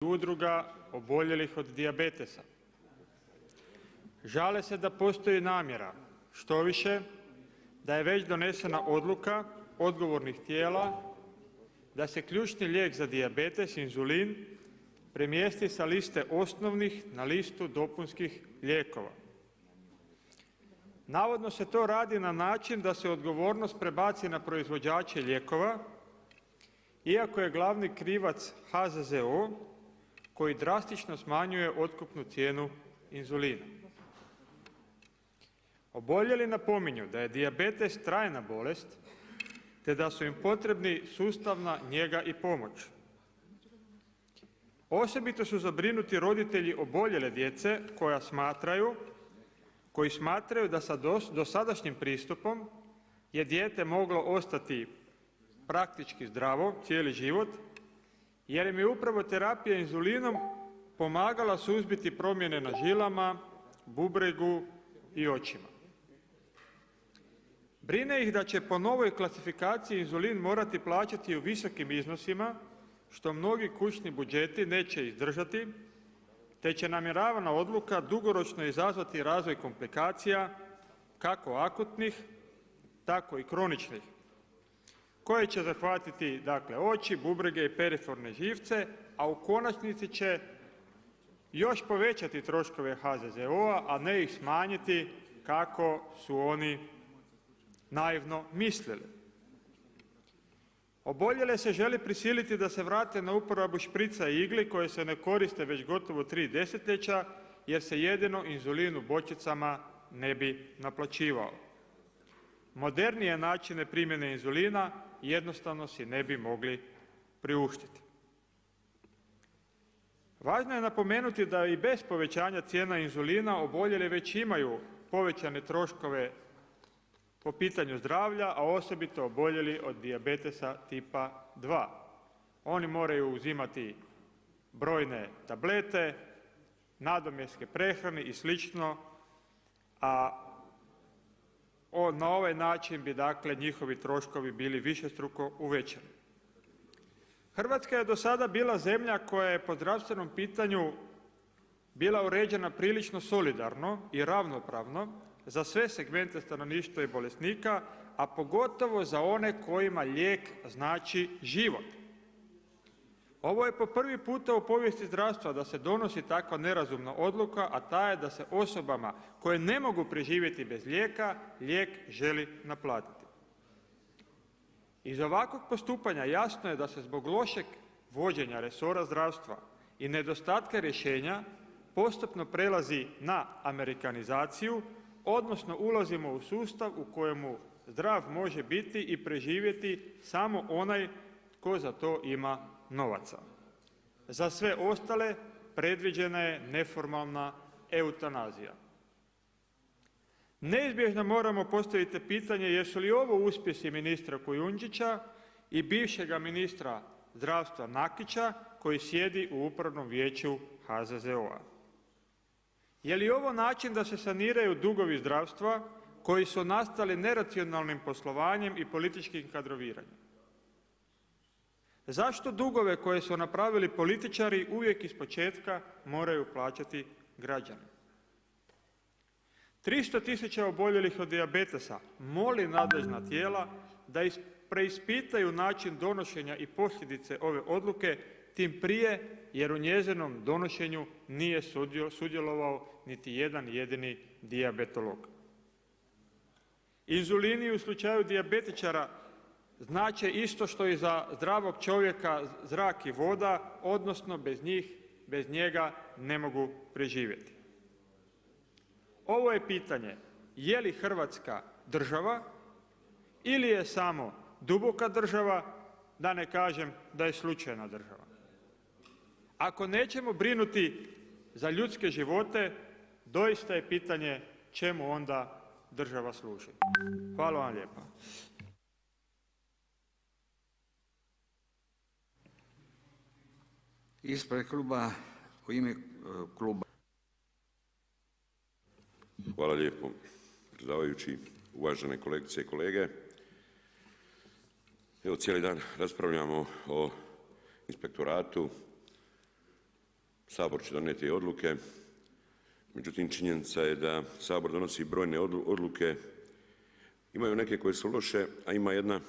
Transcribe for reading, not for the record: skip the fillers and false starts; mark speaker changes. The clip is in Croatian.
Speaker 1: udruga oboljelih od dijabetesa. Žale se da postoji namjera, štoviše da je već donesena odluka odgovornih tijela da se ključni lijek za dijabetes, inzulin, premjesti sa liste osnovnih na listu dopunskih lijekova. Navodno se to radi na način da se odgovornost prebaci na proizvođače lijekova, iako je glavni krivac HZZO koji drastično smanjuje otkupnu cijenu inzulina. Oboljeli napominju da je dijabetes trajna bolest te da su im potrebni sustavna njega i pomoć. Osobito su zabrinuti roditelji oboljele djece koji smatraju da sa dosadašnjim pristupom je dijete moglo ostati praktički zdravo cijeli život jer im je upravo terapija inzulinom pomagala suzbiti promjene na žilama, bubregu i očima. Brine ih da će po novoj klasifikaciji inzulin morati plaćati u visokim iznosima što mnogi kućni budžeti neće izdržati te će namjeravana odluka dugoročno izazvati razvoj komplikacija kako akutnih tako i kroničnih koje će zahvatiti oči, bubrege i periforne živce, a u konačnici će još povećati troškove HZZO-a, a ne ih smanjiti kako su oni naivno mislili. Oboljele se želi prisiliti da se vrate na uporabu šprica i igli koje se ne koriste već gotovo 3 desetljeća jer se jedino inzulin u bočicama ne bi naplaćivao. Modernije načine primjene inzulina jednostavno si ne bi mogli priuštiti. Važno je napomenuti da i bez povećanja cijena inzulina oboljeli već imaju povećane troškove po pitanju zdravlja, a osobito oboljeli od dijabetesa tipa 2. Oni moraju uzimati brojne tablete, nadomjeske prehrani i slično, a na ovaj način bi njihovi troškovi bili višestruko uvećani. Hrvatska je do sada bila zemlja koja je po zdravstvenom pitanju bila uređena prilično solidarno i ravnopravno za sve segmente stanovništva i bolesnika, a pogotovo za one kojima lijek znači život. Ovo je po prvi puta u povijesti zdravstva da se donosi takva nerazumna odluka, a ta je da se osobama koje ne mogu preživjeti bez lijeka, lijek želi naplatiti. Iz ovakvog postupanja jasno je da se zbog lošeg vođenja resora zdravstva i nedostatka rješenja postupno prelazi na amerikanizaciju, odnosno ulazimo u sustav u kojemu zdrav može biti i preživjeti samo onaj tko za to ima novaca. Za sve ostale predviđena je neformalna eutanazija. Neizbježno moramo postaviti pitanje jesu li ovo uspjesi ministra Kujundžića i bivšega ministra zdravstva Nakića koji sjedi u upravnom vijeću HZZO-a. Je li ovo način da se saniraju dugovi zdravstva koji su nastali neracionalnim poslovanjem i političkim kadroviranjem? Zašto dugove koje su napravili političari uvijek ispočetka moraju plaćati građani? 300 000 oboljelih od dijabetesa moli nadležna tijela da preispitaju način donošenja i posljedice ove odluke, tim prije jer u njezinom donošenju nije sudjelovao niti jedan jedini dijabetolog. Inzulini u slučaju dijabetičara znače isto što i za zdravog čovjeka zrak i voda, odnosno bez njega ne mogu preživjeti. Ovo je pitanje je li Hrvatska država ili je samo duboka država, da ne kažem da je slučajna država. Ako nećemo brinuti za ljudske živote, doista je pitanje čemu onda država služi. Hvala vam lijepa.
Speaker 2: Ispred kluba, u ime kluba.
Speaker 3: Hvala lijepo, predsjedavajući, uvažene kolegice i kolege. Evo cijeli dan raspravljamo o inspektoratu Sabor će donijeti odluke, međutim činjenica je da Sabor donosi brojne odluke, imaju neke koje su loše, a ima jedna